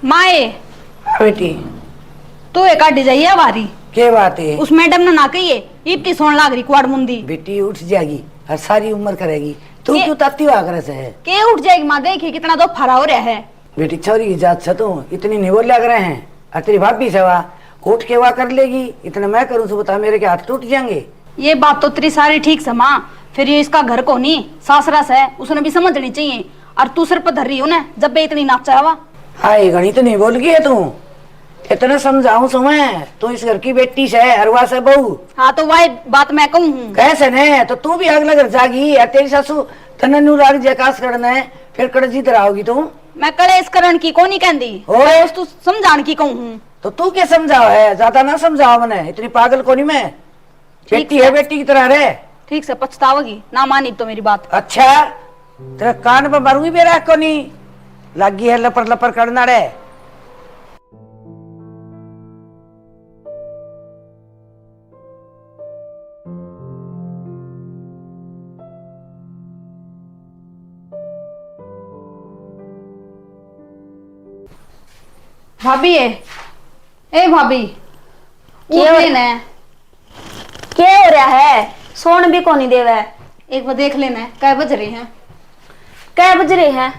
माए बेटी तू एक आडी जाइए हमारी के बात है? उस मैडम ने ना कही है इतनी सोन लाग रही कुआड़ मुंदी बेटी उठ जाएगी और सारी उम्र करेगी। तू के- क्यों ताती हुआ करे से है? के उठ जाएगी माँ देखी कितना तो फरा हो रहा है। बेटी छोरी की जात से तू इतनी नहीं बोल लग रहे हैं और तेरी भाभी से वाह उठ के वाह कर लेगी। इतना मैं करूँ तो बता मेरे के हाथ टूट जाएंगे। ये बात तो तेरी सारी ठीक से माँ, फिर ये इसका घर को नहीं सासरास है उसने भी समझनी चाहिए। और तू सिर पर धर रही हो ना जब बे इतनी नाचा हवा। हाय गणी तो नहीं बोल गई है तू। इतना समझाऊं सो मैं तू इस घर की बेटी से अरवा से बहू। हाँ तो वही बात मैं कहूँ हूँ। कैसे ने तो तू भी अगला घर जागी और तेरी सासू तने नू राग जयकाश करना है फिर कड़जी तरह होगी तू। मैं कलेश करण की को नहीं कहती ओए। तू समझान की कहूँ हूँ। तो तू क्या समझाओ है? ज्यादा ना समझाओ मैंने, इतनी पागल को नहीं मैं। बेटी है बेटी की तरह रे। ठीक से पछताओगी ना मानी तो मेरी बात। अच्छा तेरा कान पर मरूई बेरा को नहीं लगी है लपर लपर करना रे। भाभी है ए भाभी क्या उठ लेना है। क्या हो रहा है? सोन भी कोनी देवे। एक बार देख लेना है कै बज रहे हैं। कै बज रहे हैं?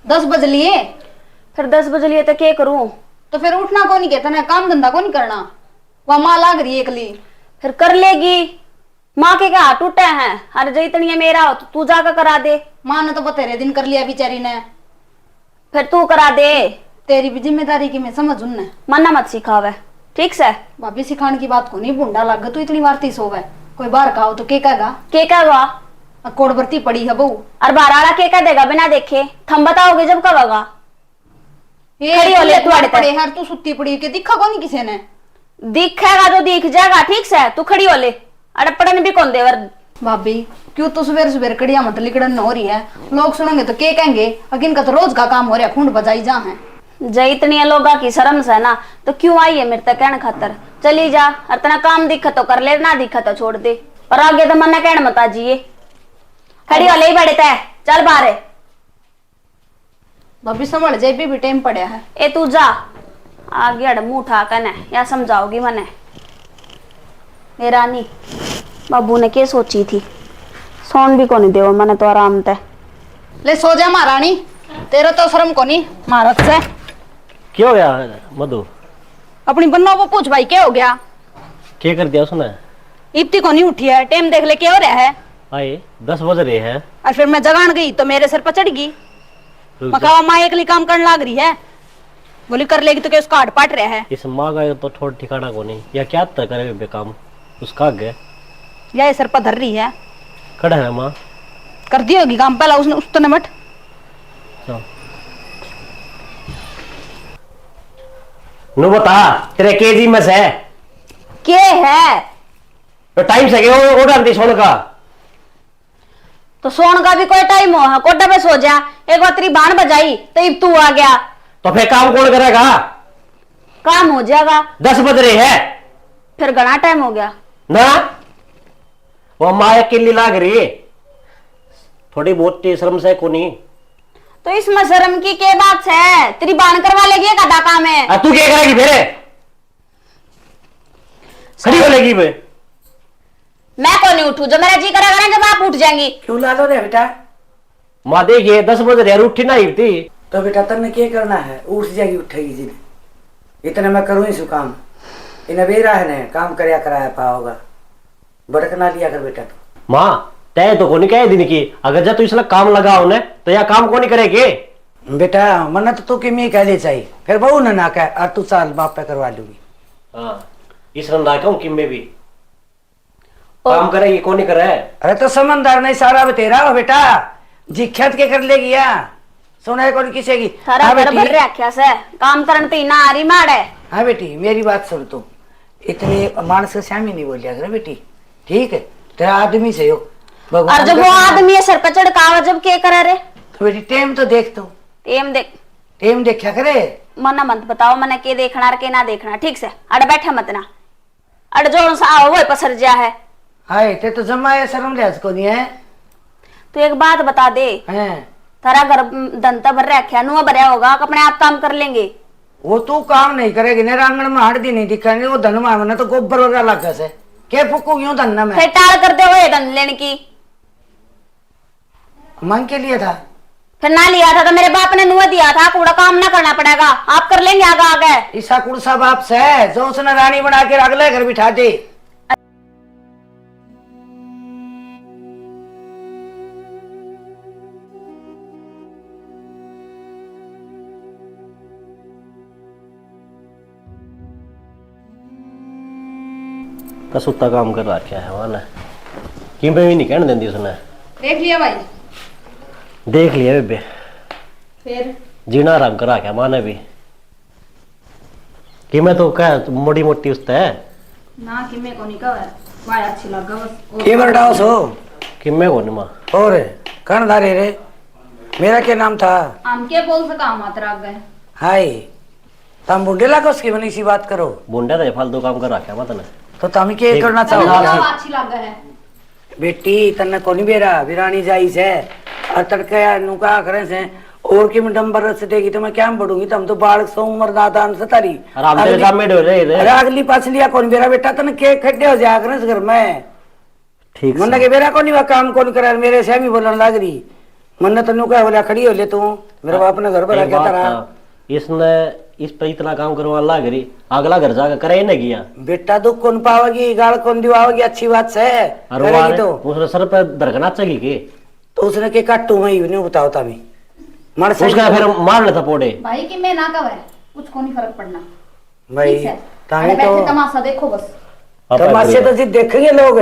10 बज लिए। फिर 10 बज लिए तो क्या करूं? तो फिर उठना को नहीं कहता ना काम धंधा को नहीं करना। वहां माँ लाग रही है एकली। फिर कर लेगी। माँ के क्या हाथ टूटे हैं? हर जैतनी मेरा हो तो तू जाकर करा दे। माँ ने तो बतेरे दिन कर लिया बेचारी ने। फिर तू करा दे। तेरी भी जिम्मेदारी की मैं समझ उन्ने। मना मत सिखावे ठीक से। भाभी सिखाने की बात को नहीं बुंडा लग तू इतनी बार तीस होवे कोई बाहर का हो तो के कहेगा। के कहेगा? कोड़ बरती पड़ी है बहू। और बाराड़ा के कह देगा बिना देखे? थम बताओगे जब कब होगा? खड़ी हो ले तू आड़े पड़े हर तू सुत्ती पड़ी के दिखा को नहीं किसी ने। दिखेगा तो दिख जाएगा ठीक से। तू खड़ी हो ले। अरे पड़न भी कौन देवर। भाभी क्यों तो सवेर सवेर कड़िया मत लिकड़न हो रही है। लोग सुनेंगे तो के कहेंगे अगिन का तो रोज का काम हो रहा है खूंड बजाई जा है। जय इतनी लोगा की शर्म से ना तो क्यों आई है मेरे तक कहने खातर? चली जा इतना काम दिखा तो कर ले ना दिखा तो छोड़ दे। और आगे तो मना कहने मत आजिए। खड़ी हो ले बड़े तय चल बाहर। भाभी संभल जाए भी टाइम पड़ा है। ए तू जा आगे अड़ मुंह उठा कने या समझाओगी मने? ए रानी बाबू ने क्या सोची थी? सोन भी को नहीं देव मने तो आराम ते। ले सो जा महारानी तेरा तो शर्म को नहीं महाराज से। क्या हो गया मधु? अपनी बन्नों को पूछ भाई क्या हो गया? क्या कर दिया उसने? इतनी को नहीं उठी है टाइम देख ले क्या हो रहा है। आए 10 बज रहे हैं। और फिर मैं जगान गई तो मेरे सिर पर चढ़ गई। रुक मैं जा। कहा माँ एकली काम करने लग रही है। बोली कर लेगी तो क्या उसका हाथ पाट रहा है। इस माँ का तो थोड़ा ठिकाना को नहीं या क्या तक करे बे काम उसका आगे या ये सिर पर धर रही है। खड़ा है माँ। कर दी होगी काम पहला उसने उस तो नमट। चल नु बता तेरे केजी में से के है? तो टाइम से गए ऑर्डर दी सोन का। तो सोन का भी कोई टाइम हो कोटा पे सो जा। एक बार तेरी बाण बजाई तो अब तू आ गया। तो फिर काम कौन करेगा? काम हो जाएगा। 10 बज रहे हैं फिर घना टाइम हो गया ना। वो माँ अकेली लाग रही है थोड़ी बहुत शर्म से को नहीं। तो इसमें शर्म की क्या बात है? तेरी बाण करवा लेगी कदा काम है। तू क्या करेगी फिर? खड़ी हो लेगी बे। मैं को नहीं उठू जो मेरा जी करेगा ना जब आप उठ जाएंगी। क्यों ला लो रे बेटा? माँ देखिए 10 बज रहे उठी ना ही थी। तो बेटा तन्ने क्या करना है? उठ जाएगी उठेगी जी। इतना मैं करूँ ही काम इन्हें बेरा है ने काम करया कराया पाओगा भड़कना लिया कर बेटा। तो माँ तय तो कोनी कहे दिन की अगर जब तू इसलिए काम लगाओ ने तो यह काम कोनी करेगी। बेटा मन्ना तो तू कि मैं कह ले चाहिए फिर बहू ने ना कह और तू साल बाप पे करवा लूगी। हाँ इस रंधा कहूँ कि मैं भी काम करेगी कोनी करे। अरे तो समझदार नहीं सारा बतेरा हो बेटा जिख्यात के कर लेगी या सुना है कौन किसी की। थारा हाँ घर भर बेटी, रखा से काम करन तो ना आ रही माड़ है। हाँ बेटी मेरी बात सुन तू इतने मानस के श्यामी नहीं बोलिया कर बेटी ठीक है तेरा आदमी से हो और जब वो आदमी है सर पर चढ़कावा जब क्या करे रे? तो बेटी टेम तो देख तू टेम देख। टेम देखा करे। मना मत बताओ मने के देखना और के ना देखना ठीक से। अड़ बैठा मत ना अड़ जो सा आओ वो पसर जा है। हाय ते तो जमा है शर्म लिहाज को नहीं है। तो एक बात बता दे हैं थारा घर दंता भर रखा नुआ भरया होगा अपने आप काम कर लेंगे। वो तू काम नहीं करेगी ना, आंगन में हड्डी नहीं दिखाएंगे, वो धन में तो गोबर वगैरह लगा से के फूकू क्यों धन में फिर टाल करते हुए धन लेने की मांग के लिए था। फिर ना लिया था तो मेरे बाप ने नुआ दिया था, कूड़ा काम ना करना पड़ेगा, आप कर लेंगे आगे आगे। ईसा कुड़सा बाप से जो उसने रानी बना के अगले घर बिठा दे। कसुत्ता काम कर रखा है वहां ने कि मैं भी नहीं कहने देंदी उसने। देख लिया भाई? देख लिया बेबे, फिर जीना आराम करा क्या माँ ने भी कि मैं तो क्या मोटी मोटी उसते है ना कि मैं को नहीं कहा वाह अच्छी लगा बस। के बरडाओ सो कि मैं को नहीं माँ और कौन धारे रे? मेरा क्या नाम था? हम के बोल सका मात्रा गए। हाय तम बुढ़े लागो उसकी बनी सी बात करो। बुंडा तो फालतू काम कर रखा मत ने तो तम के करना तन्ने चाहो? तो अच्छी लगा है बेटी तन्ने को नहीं बेरा विरानी जाई से और तड़के नुका करे से और की मिडम बरस देगी तो मैं क्या बढ़ूंगी? तुम तो बाल सो उम्र दादान से तारी आराम तेरे काम में डो रे अरे अगली पाछलिया कौन बेरा बेटा तने के खड्डे हो जाया करे घर में। ठीक मन के बेरा को नहीं वा काम कौन करे मेरे से भी बोलने लग रही मन तनु क्या बोला खड़ी हो ले तू मेरे बाप ने घर पर आके तारा इसने इस पर इतना काम करवा लग रही अगला घर जाकर करे नहीं किया। बेटा दुख कौन पावेगी गाल कौन दिवाओगी? अच्छी बात से करेगी तो उसने सर पे दरकना चाहिए कि तो उसने के काटू मैं नहीं बताओ तमी मर से उसका फिर मार लेता पोड़े भाई कि मैं ना कहे कुछ को नहीं फर्क पड़ना। भाई ठीक है? ताने अरे तो बैठे तमाशा देखो बस। तमाशे तो जी देखेंगे लोग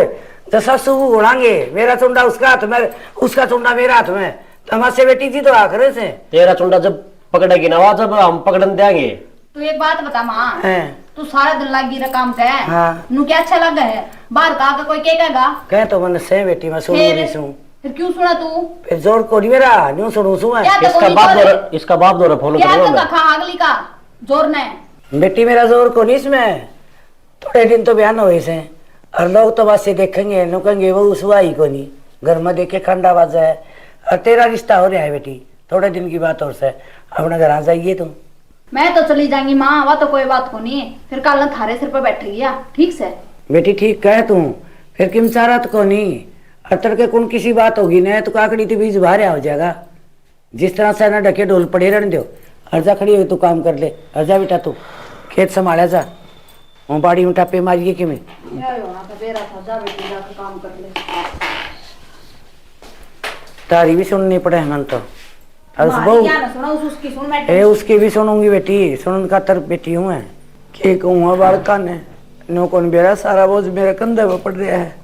जैसा सुबह उड़ाएंगे मेरा चुंडा उसका हाथ में उसका चुंडा मेरा हाथ में तमाशे बेटी जी तो आखिर से तेरा चुंडा जब पकड़ेगी ना जब हम पकड़न देंगे। तू एक बात बता माँ हैं तू सारा दिन लागी रहा काम कर हाँ। नु क्या अच्छा लगा है बाहर का आके कोई कहेगा कह तो मन से बेटी मैं सुन नहीं सुन फिर क्यों सुना तू? फिर जोर को नहीं मेरा न्यू सुनू सु मैं क्या तो इसका कोई बाप बोले? दो इसका बाप दो फॉलो क्या करो तो मैं कहा अगली का जोर ने बेटी मेरा जोर को नहीं इसमें थोड़े दिन तो बयान हुए से और लोग तो बस ये देखेंगे नुकेंगे वो उसवा ही को नहीं घर में देखे खंडा बाजा है और तेरा रिश्ता हो रहा है बेटी थोड़े दिन की बात और से अपने घर आ जाइए तुम। मैं तो चली जाऊंगी माँ वह तो कोई बात को नहीं फिर कल न थारे सिर पर बैठेगी या ठीक से बेटी ठीक कहे तू फिर किम चारा तो को नहीं अतर के कौन किसी बात होगी ना तो काकड़ी तो बीज बाहर हो जाएगा जिस तरह से ना ढके ढोल पड़े रहने दो अर्जा खड़ी हो तू काम कर ले अर्जा बेटा तू खेत संभाला जा वो बाड़ी में टापे मारिए कि मैं तारी भी सुननी पड़े मन तो ए उसकी भी सुनूंगी बेटी सुन का तर बेटी हूँ मैं के कहूँ बालका ने नो कौन बेरा सारा बोझ मेरे कंधे पर पड़ रहा है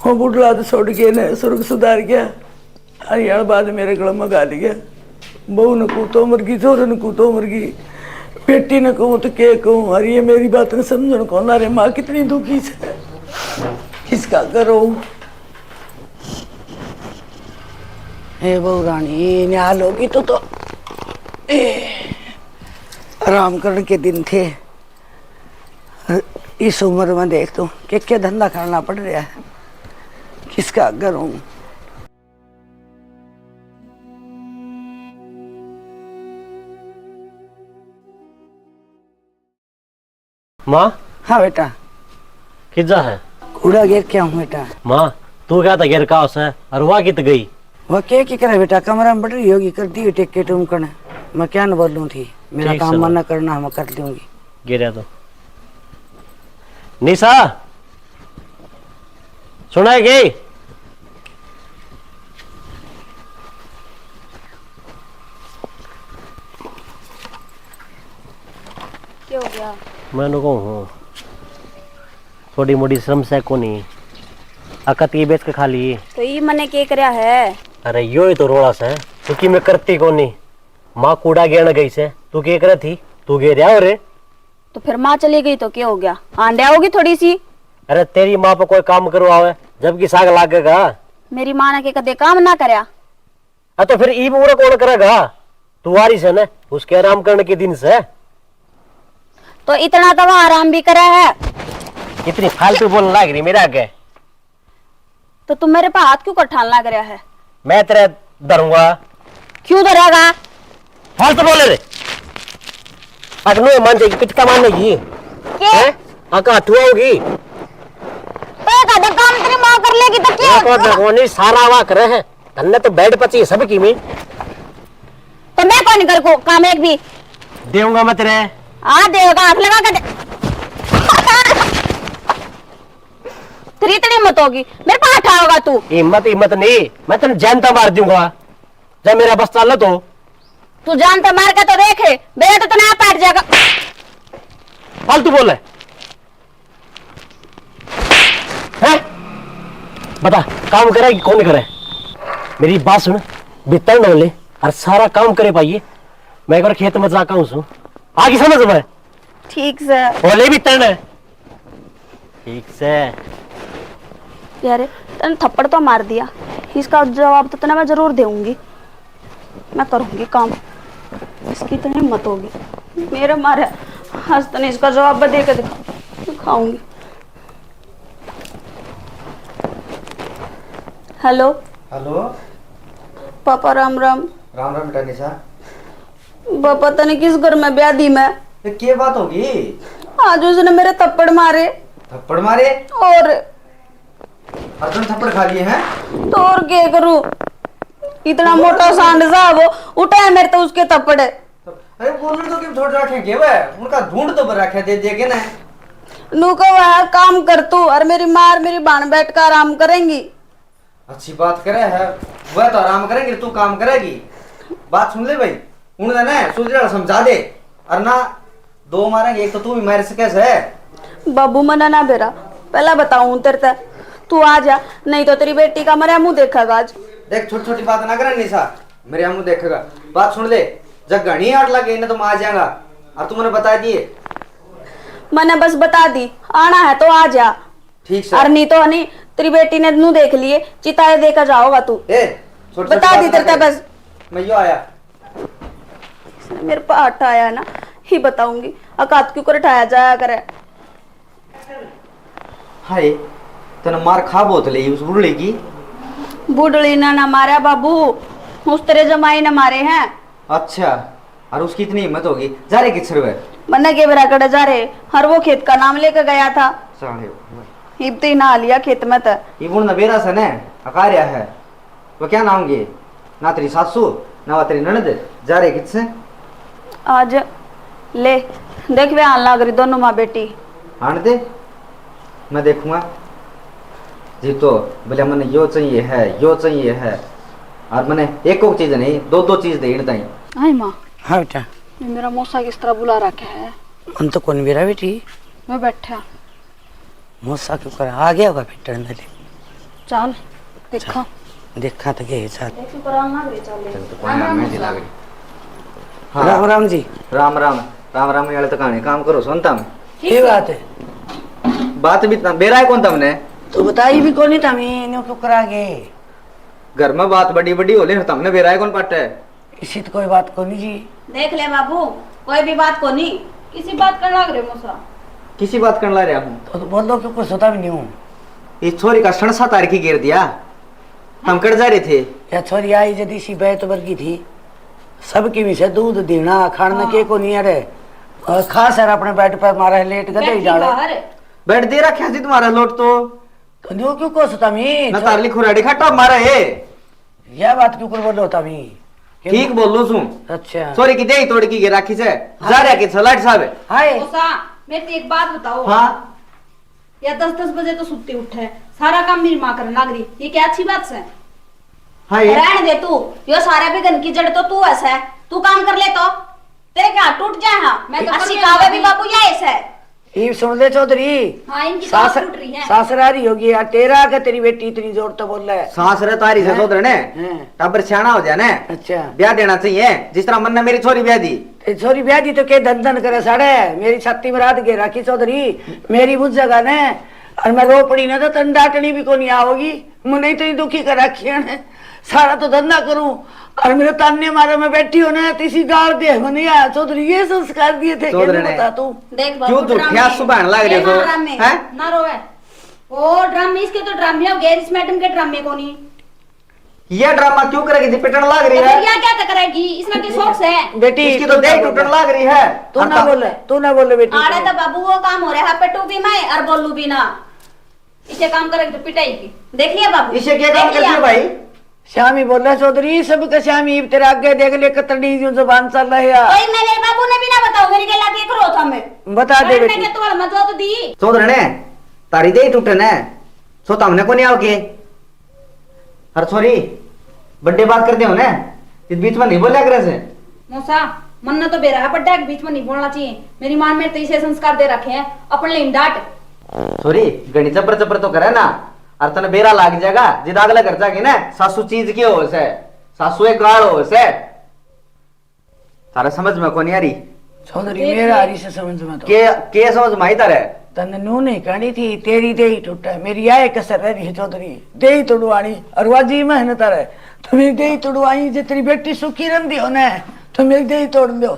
वो बुढ़ला तो छोड़ के ने सुर्ग सुधार गया हरियाण बाद मेरे गले में गाल गया बहू ने कूतो मर गई छोरे ने कूतो मर गई बेटी ने कहूँ तो के कहूँ अरे ये मेरी बात ने समझन कौन अरे माँ कितनी दुखी से किसका करो हे बहू रानी न्याल होगी तो आराम करने के दिन थे इस उम्र में देख तो क्या धंधा करना पड़ रहा है किसका करूं। माँ हाँ बेटा किजा है कूड़ा गिर क्या हूँ बेटा। माँ तू क्या था गिर का है और वहाँ कित गई वह क्या करे बेटा कमरा में बढ़ रही होगी करती हुई टेक के तुम करना मैं क्या न बोलूँ थी मेरा काम मना करना मैं कर दूंगी गिरा तो निशा सुना गई क्या हो गया? मैंने कहूँ थोड़ी मोटी श्रम से को नहीं अकत ये बेच के खा ली तो ये मने के करया है? अरे यो ही तो रोड़ा से क्योंकि मैं करती को नहीं माँ कूड़ा गिरन गई से तू क्या कर थी तू गिर रहा हो रे तो फिर माँ चली गई तो क्या हो गया आंडिया होगी थोड़ी सी। अरे तेरी माँ पर कोई काम करवावे जबकि साग लागेगा मेरी माँ ने के कदे काम ना करया तो फिर ई पूरा कौन करेगा तू आ रही से ना उसके आराम करने के दिन से तो इतना तो वह आराम भी करा है। इतनी फालतू बोलने लग रही मेरे आगे तो तुम मेरे पे हाथ क्यों कर ठान लग रहा है? मैं तेरे डरूंगा क्यों धरेगा? फालतू तो बोले रे अगनो मान जाएगी पिटका मारने की के हैं आका हटुआ होगी तो का काम तेरी मां कर लेगी तो क्या? तो भगवानी सारा वा करे हैं तन्ने तो बेड पची सब की में तो मैं कौन कर को काम एक भी देऊंगा मैं तेरे आ देगा हाथ लगा कर दे। तेरी इतनी हिम्मत होगी मेरे पास उठाओगा तू? हिम्मत हिम्मत नहीं मैं तेरे जानता मार दूंगा जब मेरा बस चल तो तू जानता मार के तो देखे बेटा तो ना पाट जाएगा। फालतू बोले हैं बता काम करेगी कौन करे मेरी बात सुन भीतर न ले और सारा काम करे पाइए मैं एक बार खेत में जाकर हूँ आगे समझ में ठीक से बोले भी तरण ठीक से यार तने थप्पड़ तो मार दिया इसका जवाब तो तना मैं जरूर दूंगी। मैं करूंगी काम इसकी तो हिम्मत होगी मेरे मारे आज तने इसका जवाब दे के दिखाऊंगी। हेलो हेलो पापा राम राम। राम राम बेटा निशा। पापा तने किस घर में ब्यादी में ये क्या बात होगी? आज उसने मेरे थप्पड़ मारे थप्पड़ मारे? और अर्जुन थप्पड़ खा लिए हैं? तो और क्या करूं इतना मोटा सांड सा वो उठा है मेरे तो उसके थप्पड़। अरे बोलने तो क्यों छोड़ रखे क्या वह उनका ढूंढ तो रखे दे दे के ना नू को वह काम कर तू और मेरी माँ और मेरी बहन बैठ कर आराम करेंगी। अच्छी बात करे है वह तो आराम करेगी तू काम करेगी। बात सुन ले भाई उन्हें ना सुधरा समझा दे और ना दो मारेंगे एक तो तू भी मार सके है। बाबू मना ना बेरा पहला बताऊं तेरे ते तू आ जा नहीं तो तेरी बेटी का मरे मुंह देखेगा आज। देख छोटी छोटी बात ना करे निशा मेरे मुंह देखेगा। बात सुन ले जब घनी आट लगे ना तो मैं आ जाएगा और तू मैंने बता दिए। मैंने बस बता दी आना है तो आ जा ठीक से और नहीं तो नहीं तेरी बेटी ने नू देख लिए चिताए देकर जाओगा तू। ए छोटी बता दी तेरे ते बस मैं यो आया मेरे पास आया ना ही बताऊंगी अकात क्यों कर उठाया जाया करे। हाय तने मार खा बोतले उस बुढ़ी की। बूढ़ी ना मारा बाबू उस तेरे जमाई ने मारे हैं। अच्छा और उसकी इतनी हिम्मत होगी जा रहे किस रुपए मन्ना के बेरा कड़े जा रहे हर वो खेत का नाम लेकर गया था साढ़े इब तो ही नहा लिया खेत में तो। ये बुढ़ नबेरा से ने अकार्या है वो क्या नाम गे ना तेरी सासू ना तेरी ननद जा रहे किससे आज ले देख वे आने लग रही दोनों माँ बेटी। आने दे मैं देखूंगा जी तो बोले मैंने यो चाहिए है और मैंने एक चीज नहीं दो चीज दे ताई। हाय माँ हाँ बेटा ये मेरा मौसा किस तरह बुला रखा है। हम तो कौन बेरा बेटी मैं बैठा मौसा क्यों कर आ गया होगा बेटा अंदर चल देखा देखा तो गए साथ। हाँ। राम राम जी। राम राम राम राम वाले तो कहानी काम करो सुनता मैं ये बात है बात भी बेरा है कौन तुमने तो बताई भी कौन था मैं क्यों करा गए घर में बात बड़ी बड़ी हो ले तुमने बेरा है कौन पट है इसी तो कोई बात को नहीं जी। देख ले बाबू कोई भी बात को नहीं किसी बात कर लग रहे मौसा। किसी बात करने ला रहा हूँ तो बोल दो क्यों कुछ होता भी नहीं हूँ। इस छोरी का सड़सा तारीखी गिर दिया हम कट जा रहे थे या छोरी आई जदी सी बैत वर्गी थी सबकी भी से दूध देना खाना के को नहीं अरे खा सर अपने बेड पर मारा है लेट गए डाले बैठ दे रखा थी तुम्हारा लोट तो न्यू क्यों को सोता मी न तारली खुराड़ी खट्टा मारा है यह बात क्यों कर बोलो होता मी ठीक बोल लो सुन अच्छा छोरी की दे तोड़ की राखी से जा रहा कि सलाट साहब हाय मौसा मेरे को एक बात बताओ। हाँ या 10-10 बजे तो सुत्ती उठे सारा काम मेरी माँ करने लग रही ये क्या अच्छी बात है। हाँ ये रहने दे तू यो सारे बिगन की जड़ तो तू ऐसा है तू काम कर ले तो तेरे क्या टूट जाए। हाँ मैं तो अस्सी कर कावे रही भी बाबू या ऐसा है। ये सुन ले चौधरी हाँ इनकी सांस टूट रही है। सासरारी होगी यार तेरा का तेरी बेटी इतनी जोर तो बोल रहा है। सांस रे तारी से सोच रहे हैं। टबर सियाना हो जाए ना अच्छा ब्याह देना चाहिए जिस तरह मन ने मेरी छोरी ब्याह दी छोरी ब्याह दी तो के धन धन करे साढ़े मेरी छाती में रात गे राखी चौधरी मेरी बुझ जगह ने और मैं रो पड़ी ना तो तन डांटनी भी को नहीं आओगी मुझे इतनी दुखी कर रखी है सारा तो धंधा करूं और मेरे ताने मारे में बैठी हो ना तीसरी गाड़ दे नहीं आया चौधरी ये संस्कार दिए थे चौधरी ने बता तू देख क्यों तू ठिया सुबह लग रहे हो हैं ना रोवे ओ ड्रामे इसके तो ड्रामे हो गए इस मैडम के ड्रामे को नहीं ये ड्रामा क्यों करेगी जी? पिटन लाग रही तो है। फिर यहाँ क्या करेगी? इसमें की शौक है बेटी इसकी तो देह टूटने लाग रही है। तू ना बोले, तू ना बोले बेटी। आड़े तो बाबू वो काम हो रहा है, पेटू भी मैं और बोलू भी ना। इसे काम करेगी तो पिटाएगी। देख लिया बाबू, इसे क्या काम देख करती लिया? हो भाई? श्यामी बोल रहा चौधरी, सब का श्यामी तेरे आगे देख ले कतड़ी जो जुबान चल रहा है। कोई मेरे बाबू ने भी ना बताओ, मेरी गला के करो था मैं बता दे अरे बेटी। मैंने तुम्हारा मदद तो दी। चौधरी ने तारी दे टूटे ने सो हमने को नहीं आओ के हर छोरी बर्थडे बात करते हो ने इस बीच में नहीं बोला करे से। मौसा मन्ना तो बेरा है, बड्डा के बीच में नहीं बोलना चाहिए। मेरी मां मेरे तो इसे संस्कार दे रखे हैं, अपने लिए डांट। छोरी गणी चपर चपर तो करे ना, और तने बेरा लाग जाएगा जिद अगला कर जाके ना। सासू चीज के हो से, सासू एक गाल हो से, तारा समझ में को नहीं आ रही। चौधरी मेरा हरी से समझ में तो के समझ में आई तारे? तने नू नहीं कहनी थी, तेरी दे ही टूटा, मेरी आए कसर रह रही है चौधरी। दे ही तोड़वानी और वाजी मेहनत है, तो मेरी दे ही तोड़वाई। जे तेरी बेटी सुखी रंदी हो ना तो मेरी दे ही तोड़ दो।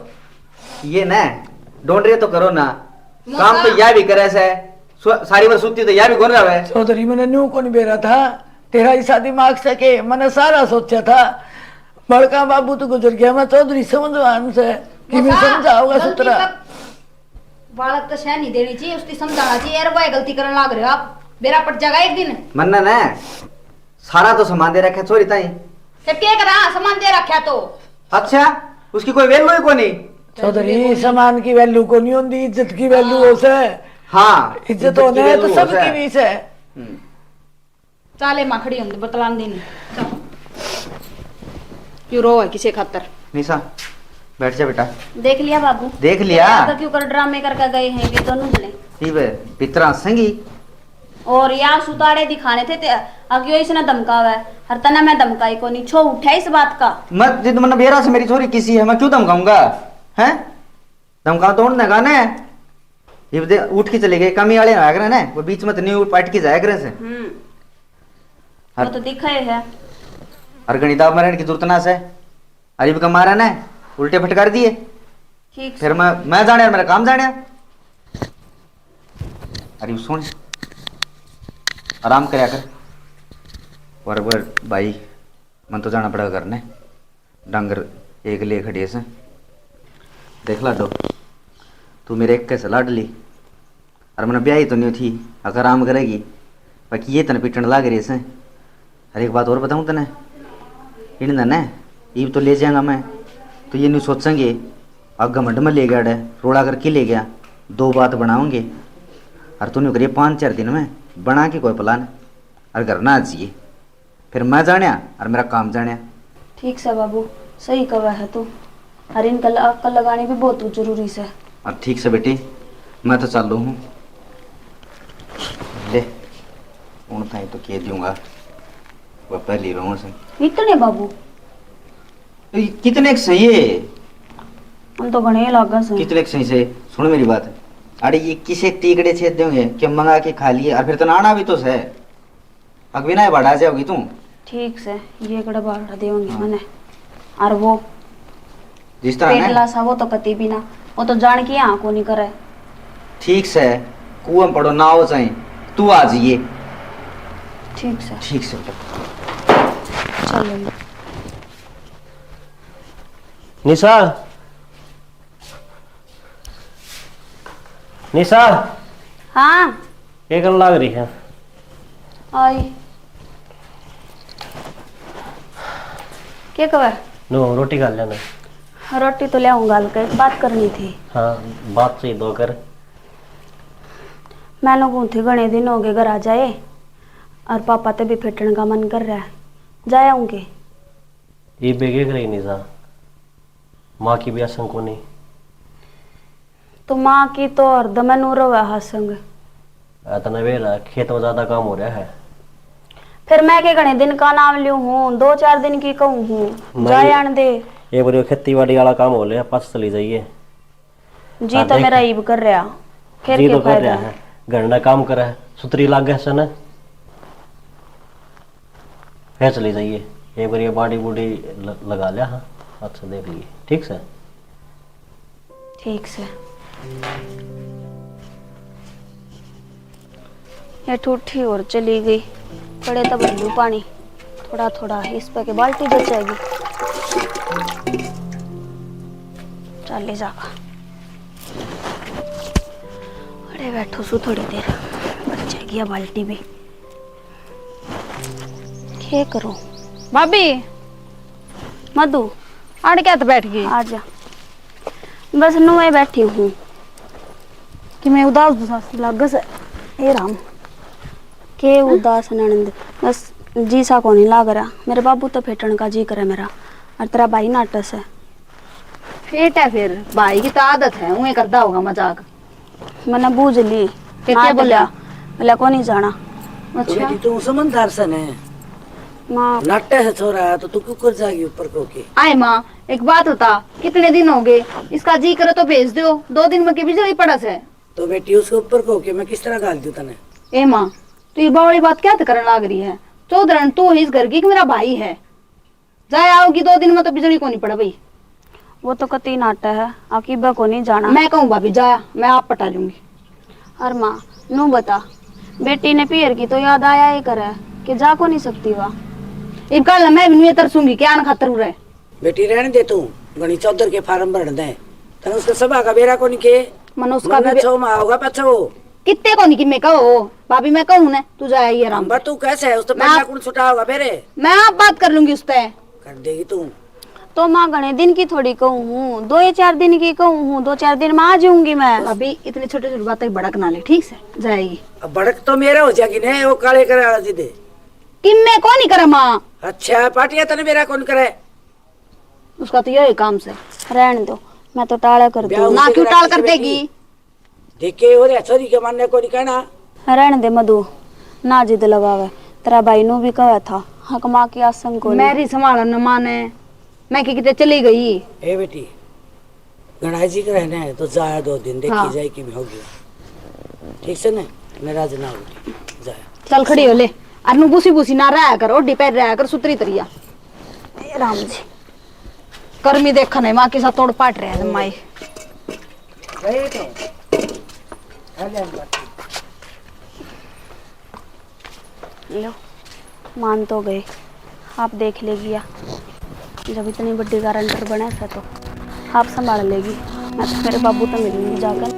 ये ना ढूंढ रहे तो करो ना, काम तो यह भी करे से, सारी बार सुती तो यह भी गोर रहा है। चौधरी मैंने नू को नहीं बेरा था, तेरा ही शादी मांग सके मैंने सारा सोचा था। बड़का बाबू तो गुजर गया, मैं चौधरी समझवान से कि मैं समझा होगा सुतरा। बालक तो शह नहीं देनी चाहिए, उसकी समझाना चाहिए। यार वह गलती करने लग रहे हो आप, बेरा पट जाएगा एक दिन। मन्ना ने सारा तो सामान दे रखा छोरी ताई। जब क्या करा सामान दे रखा तो अच्छा उसकी कोई वैल्यू ही को नहीं। चौधरी सामान की वैल्यू को नहीं होती, इज्जत की वैल्यू हो से। हाँ इज्जत होने है तो सबकी भी से। चाले मां खड़ी होंगी बतलान देनी। क्यों रो है किसी खातर? निशा बैठ जा बेटा। देख लिया बाबू, देख लिया? तो क्यों कर ड्रामे करके गए हैं ये दोनों जने? ठीक है पितरा संगी और यहाँ सुताड़े दिखाने थे अगियो इसने धमकावा है, हर तना मैं धमकाई को नहीं छो उठा इस बात का। मत जिद मन बेरा से मेरी छोरी किसी है, मैं क्यों धमकाऊंगा? हैं धमका तो उड़ने का ना, ये उठ के चले गए कमी वाले आ गए ना, वो बीच में तो नहीं पट के जाया करे से। वो तो दिखा ही है। और गणिता मरण की जरूरत ना से, अरीब का मारा ना उल्टे फटकार दिए। ठीक फिर मैं जाने मेरा काम जाने। अरे सुन आराम करया कर। बराबर भाई मन तो जाना पड़ेगा करने, डंगर एक ले खड़िए से। देख लाडो तू मेरे एक कैसे लाडली, और मैंने ब्याही तो नहीं थी, अगर आराम करेगी बाकी ये तने पिटन लाग रही से। अरे एक बात और बताऊँ तने, इन न ईब तो ले जाएगा मैं, तो ये नहीं सोचेंगे अब घमंड में ले गया डे रोड़ा करके ले गया। दो बात बनाओगे और तूने करिए 5-4 दिन में बना के कोई प्लान, और घर ना चाहिए फिर मैं जाने और मेरा काम जाने। ठीक से बाबू सही कहा है तू, और इनका अक्ल लगानी भी बहुत जरूरी से। और ठीक से बेटी मैं तो चालू हूँ, ले उन ताई तो कह दूंगा वह पहली रोण से। इतने बाबू कितने एक सही है, हम तो घने लागा से। कितने एक सही से सुन मेरी बात। अरे ये किसे टीकड़े छेद देंगे कि मंगा के खा लिए, और फिर तो नाना भी तो है अभी ना बढ़ा जाओगी तू। ठीक से ये कड़ा बाढ़ देंगे मैंने, और वो जिस तरह पेटला ना सा वो तो कती भी ना, वो तो जान के आंखों नहीं करे। ठीक से कुआं पड़ो ना हो चाहे तू आ जाइए। ठीक से ठीक से चलो। निशा निशा हाँ एक लाग रही है। आई क्या खबर? नो रोटी खा लेना। रोटी तो ले आऊंगा, हल्का एक बात करनी थी। हाँ बात सही दो कर। मैं लोगों थे घने दिन हो गए घर आ जाए, और पापा ते भी फेटने का मन कर रहा है, जाए आऊंगे। ये बेगे रही निशा, माँ की भी आशंक को नहीं। तो माँ की तो हरदम नूर हुआ हाथ संग। इतना वेला खेत में ज्यादा काम हो रहा है। फिर मैं के घने दिन का नाम लियो हूँ, 2-4 दिन की कहूँ हूँ, जाए आन दे। ये बोलियो खेती बाड़ी वाला काम हो लिया, पास चली जाइए। जी हाँ, तो देख। मेरा ईब कर रहा, फिर जी क्या तो कर फायदा रहा है? है, घर ना काम कर रहा है, सुतरी लाग गया सन, फिर चली जाइए। एक बार ये बाड़ी बूढ़ी लगा लिया। हाँ अच्छा देख लीजिए। ठीक से ठीक से ये ठूठी और चली गई, पड़े तो बल्लू पानी थोड़ा थोड़ा इस पे के बाल्टी बच जाएगी। चल ले जागा। अरे बैठो सु थोड़ी देर, बच जाएगी ये बाल्टी भी। क्या करूं? भाभी मधु आड़ क्या तो बैठ गई आजा। बस नुए बैठी हूँ कि मैं उदास लागस ये राम। के उदास ननंद बस जी सा को नहीं लाग रहा। मेरे बाबू तो फेटन का जी करे मेरा, और तेरा भाई नाटस है। फेट है फिर भाई की तो आदत है, उन्हें करता होगा मजाक। मैंने बूझ ली। क्या नाट बोला? गया, बोला को नहीं जाना। तो बेटी तू समझदार सन है, माँ नाट्य है छोरा, तो तू क्यों कर जाएगी ऊपर को के? आए माँ एक बात बता, कितने दिन हो गए, इसका जी करे तो भेज दो, 2 दिन में की बिजली पड़स है। तो बेटी उसके ऊपर को के मैं किस तरह गाल दूं तने? ए माँ तू ये बावड़ी बात क्या करने लाग रही है? चौधरन तू इस घर की कि मेरा भाई है। जाए आओगी 2 दिन में तो बिजली को नहीं पड़ा भाई। वो तो कति नाटा है, अकीबा को नहीं जाना। मैं कहूँ भाभी जाया, मैं आप पटा लूंगी। और माँ नू बता, बेटी ने पियर की तो याद आया ही करे कि जा को नहीं सकती वाह। एक कल मैं भी नहीं तरसूंगी क्या न खातर रहे। बेटी रहने दे तू, गणी चौधर के फार्म भर दे तने उसका सभा का बेरा को नहीं के मन उसका मरना भी छो माह होगा पछो। कितने को नहीं कि मैं कहो भाभी, मैं कहूँ ना तू जाए ये राम। अंबर तू कैसे है, उस तो मैं पैसा आप- कौन छुटा होगा मेरे? मैं आप बात कर लूंगी उससे। कर देगी तू। तो माँ घने दिन की थोड़ी कहूँ हूँ, 2 या 4 दिन की कहूँ हूँ, 2-4 दिन में आ जाऊंगी मैं। भाभी इतनी छोटी छोटी बातें भड़क ना ले, ठीक से जाएगी। अब भड़क तो मेरा हो जाएगी ने, वो काले करे वाला सीधे। कि मैं कौन नहीं करे माँ, अच्छा पार्टिया तने मेरा कौन करे? उसका तो यही काम से। रहने दो, मैं तो टाला कर ब्याह दूँ। ना उसे क्यों करा टाल किसी कर बेटी? देगी? देखे हो रे छोरी के मानने को नहीं कहना। रहने दे मधु, ना जिद लगावे। तेरा भाई नु भी कहा था हक माँ की आसन को नहीं। मेरी संभाल न माने, मैं कि कितने चली गई। ए बेटी गणेश जी के रहने है तो जाया 2 दिन देखी हाँ। जाए कि मैं होगी, ठीक से ना मेरा जना होगी जाया। चल खड़ी हो ले, अनु बुसी बुसी ना रहा कर, ओढ़ी पैर रहा कर सुतरी तरिया। ए राम जी, कर्मी देखा नहीं माँ के साथ तोड़ पाट रहे हैं माई। गए तो अरे लो मान तो गए। आप देख लेगी या जब इतनी बड़ी गारंटर बने थे तो आप संभाल लेगी। मैं तो मेरे बाबू तो मिलूंगी जाकर।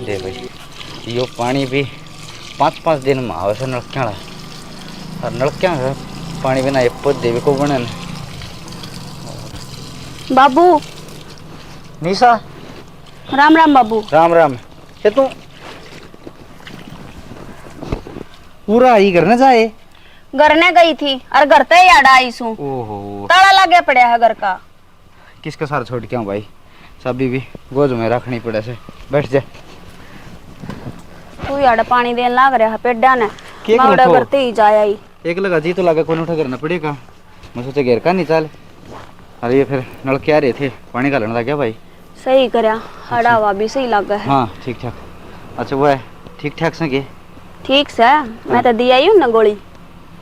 दे भाई यो पानी भी 5-5 दिन में आवे से नलक्या और नलक्या पानी बिना एक पौधे भी को बने न। बाबू निशा राम राम बाबू। राम राम। ये तू पूरा ही घर न जाए? घर ने गई थी और घर पे याद आई सू, ओहो ताला लगे पड़े है घर का। किसका सारा छोड़ के आऊं भाई, चाबी भी गोद में रखनी पड़े से। बैठ जा। तू याद पानी देन लाग रहा है पेड़ा ने, के मैं करूं घर ही जाया ही। एक लगा जी तो लगा कौन उठा करना पड़ेगा। मैं सोचा घेर का नहीं चल। अरे ये फिर नल क्या रहे थे, पानी डालना था क्या भाई? सही करया, हड़ावा भी सही लगा है। हाँ ठीक ठाक। अच्छा वो है ठीक ठाक से के? ठीक से मैं तो दिया ही हूँ ना गोली।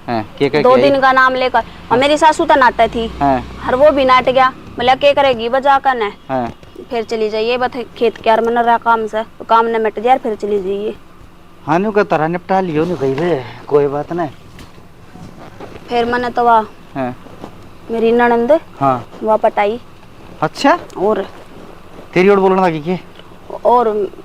हाँ के 2 दिन का नाम लेकर। और मेरी सासू तो नाटे थी, हाँ और वो भी नाट गया। बोला क्या करेगी बजा कर ने, हाँ फिर चली जाइए बता खेत के यार मन रहा काम से, तो काम ने मिट गया फिर चली जाइए। हाँ नु का तरह निपटा लियो नु कही रे, कोई बात नहीं। फिर मैंने तो वह हाँ मेरी ननंद हाँ वह पटाई। अच्छा और तेरी ओर बोलना लगी के?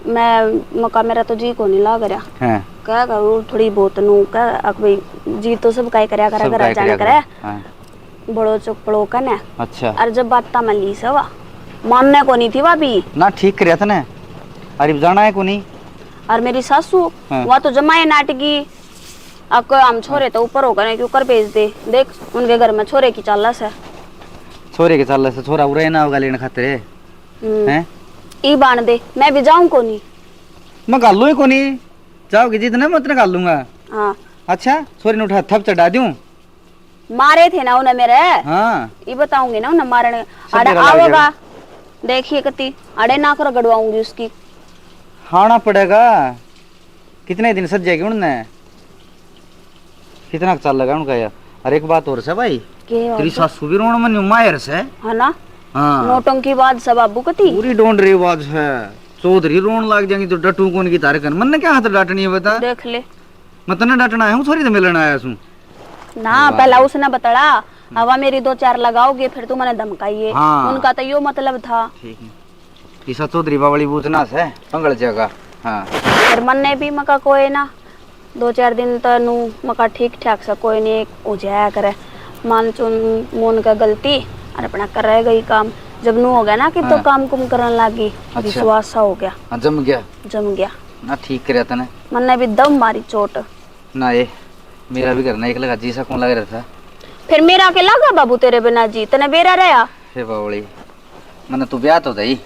मैं मका मेरा तो जी को नहीं लाग रहा। हाँ क्या करूँ थोड़ी बहुत नू का भाई जी तो सब काय करया करा सब घर काय जाने करया करे हाँ बड़ो चुक पड़ो का ने। अच्छा और जब बात ता मैं ली सवा मानने को नहीं थी भाभी। ना ठीक कर था ना। अरे जाना है को नहीं? और मेरी सासू हाँ। वह तो जमाए नाटकी। अब हम छोरे तो ऊपर होकर नहीं क्यों कर भेज दे, देख उनके घर में छोरे की चालस है। छोरे के चल से छोरा उरे ना होगा लेने खातिर हैं? ई बाण दे, मैं भी जाऊं को नहीं। मैं गालू ही को नहीं जाओगे जितना मैं उतना गाल लूंगा। हाँ अच्छा छोरी ने उठा थप चढ़ा दूं? मारे थे ना उन्हें मेरे, हाँ ये बताऊंगी ना उन्हें मारने। सब अरे जगह लग आओगा देखिए कति अड़े ना कर गड़वाऊंगी उसकी। खाना पड़ेगा। कितने दिन सज जाएगी उनने? कितना चल लगा उनका यार। अरे एक बात और से भाई, के तेरी सासू भी रोण में मायर से है ना हाँ नोटों की बात सब बाबू कति। पूरी ढूंढ रही आवाज है। चौधरी रोन लाग जाएंगी तो डटू कौन की तारे कर मन क्या हाथ डांटनी है बता। देख ले मैं तने डांटना आया हूँ थोड़ी तो मिलने आया हूँ। ना पहला उसने बताड़ा हवा मेरी 2-4 लगाओगे फिर तू मैंने धमकाइए। हाँ। उनका तो यो मतलब था। ठीक है ईसा चौधरी बावली बूझना से पंगल जगह। हाँ फिर मन ने भी मका कोई ना 2-4 दिन तो नू मका ठीक ठाक सा कोई नहीं उजाया करे मान चुन मोन का गलती और अपना कर रह गई काम जब नू हो गया ना कि तो हाँ। काम कुम करने लगी अच्छा। विश्वास सा हो गया हाँ, जम गया ना ठीक करे तने मन ने भी दम मारी चोट। ना ये मेरा भी करना एक लगा जी सा कौन लग रहा था। फिर मेरा के लगा बाबू तेरे बिना जी तने बेरा रहा। हे बावली मैंने तू ब्याह तो दई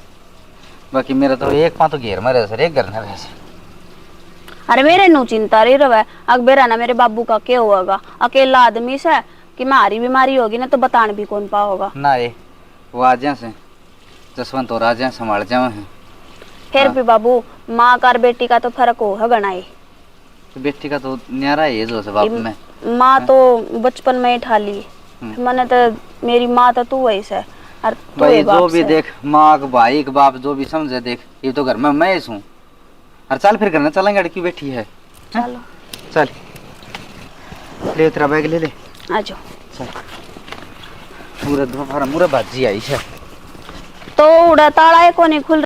बाकी मेरा तो एक पाँ तो घेर में रह सर एक घर में रह सर। अरे मेरे नु चिंता रही रहा अग बेरा ना मेरे बाबू का क्या होगा अकेला आदमी से कि मारी बीमारी होगी ना तो बतान भी कौन पाओगा। ना ये वो आजा से जसवंत और आजा संभाल जाओ हैं। फिर हाँ। भी बाबू माँ का और बेटी का तो फर्क हो है गणाई। तो बेटी का तो न्यारा है जो से बाप में। माँ तो बचपन में ही ठा ली मैंने तो मेरी माँ तो तू वही से और तू भाई ही बाप जो भी से। देख माँ का भाई का बाप जो भी समझे देख ये तो घर में मैं ही हूँ। और चल फिर करना चलेंगे लड़की बैठी है। चलो चल ले तेरा बैग ले ले आ जाओ। चल पूरा दोपहर मुरा बाजी आई है। तो उड़ा ताला है को नहीं खुल